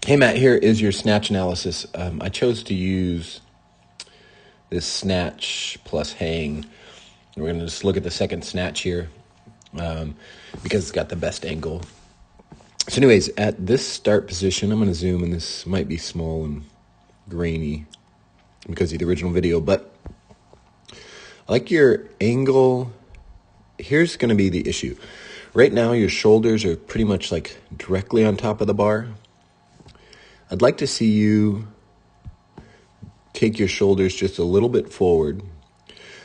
Hey Matt, here is your snatch analysis. I chose to use this snatch plus hang. We're going to just look at the second snatch here because it's got the best angle. So anyways, at this start position, I'm going to zoom, and this might be small and grainy because of the original video, but I like your angle. Here's going to be the issue. Right now, your shoulders are pretty much like directly on top of the bar. I'd like to see you take your shoulders just a little bit forward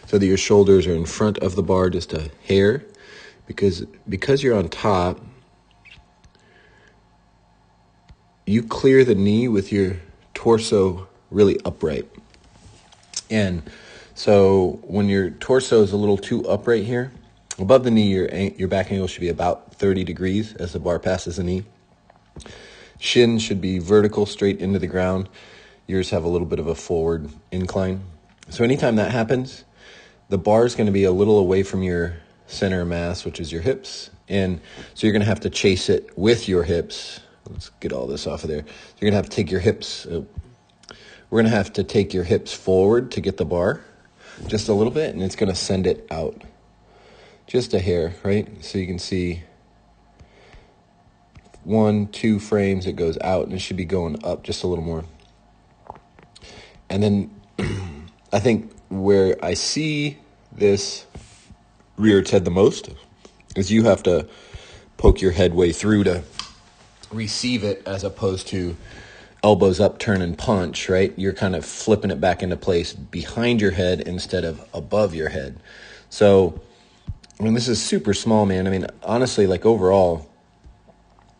so that your shoulders are in front of the bar just a hair, because you're on top, you clear the knee with your torso really upright. And so when your torso is a little too upright here, above the knee, your back angle should be about 30 degrees as the bar passes the knee. Shin should be vertical, straight into the ground. Yours have a little bit of a forward incline. So anytime that happens, the bar is going to be a little away from your center of mass, which is your hips. And so you're going to have to chase it with your hips. Let's get all this off of there. So you're going to have to take your hips. We're going to have to take your hips forward to get the bar just a little bit, and it's going to send it out just a hair, right? So you can see 1-2 frames, it goes out, and it should be going up just a little more. And then I think where I see this rear its head the most is you have to poke your head way through to receive it, as opposed to elbows up, turn and punch, right? You're kind of flipping it back into place behind your head instead of above your head. So, I mean, this is super small, man. I mean, honestly, like overall,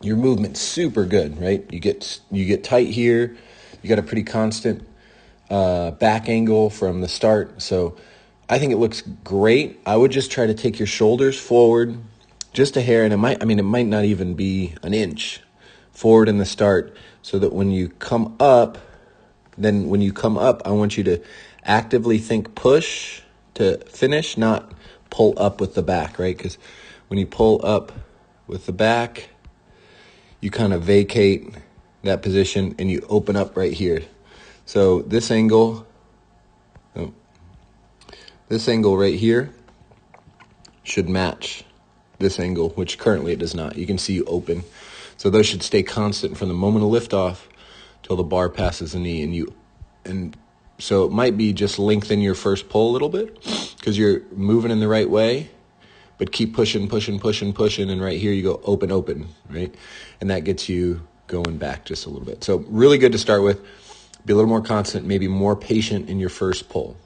your movement's super good, right? You get tight here. You got a pretty constant back angle from the start. So I think it looks great. I would just try to take your shoulders forward just a hair, and it might not even be an inch forward in the start, so that when you come up, I want you to actively think push to finish, not pull up with the back, right? Because when you pull up with the back, you kind of vacate that position and you open up right here. So this angle right here should match this angle, which currently it does not. You can see you open. So those should stay constant from the moment of liftoff till the bar passes the knee. And so it might be just lengthen your first pull a little bit because you're moving in the right way, but keep pushing, and right here you go open, right? And that gets you going back just a little bit. So really good to start with. Be a little more constant, maybe more patient in your first pull.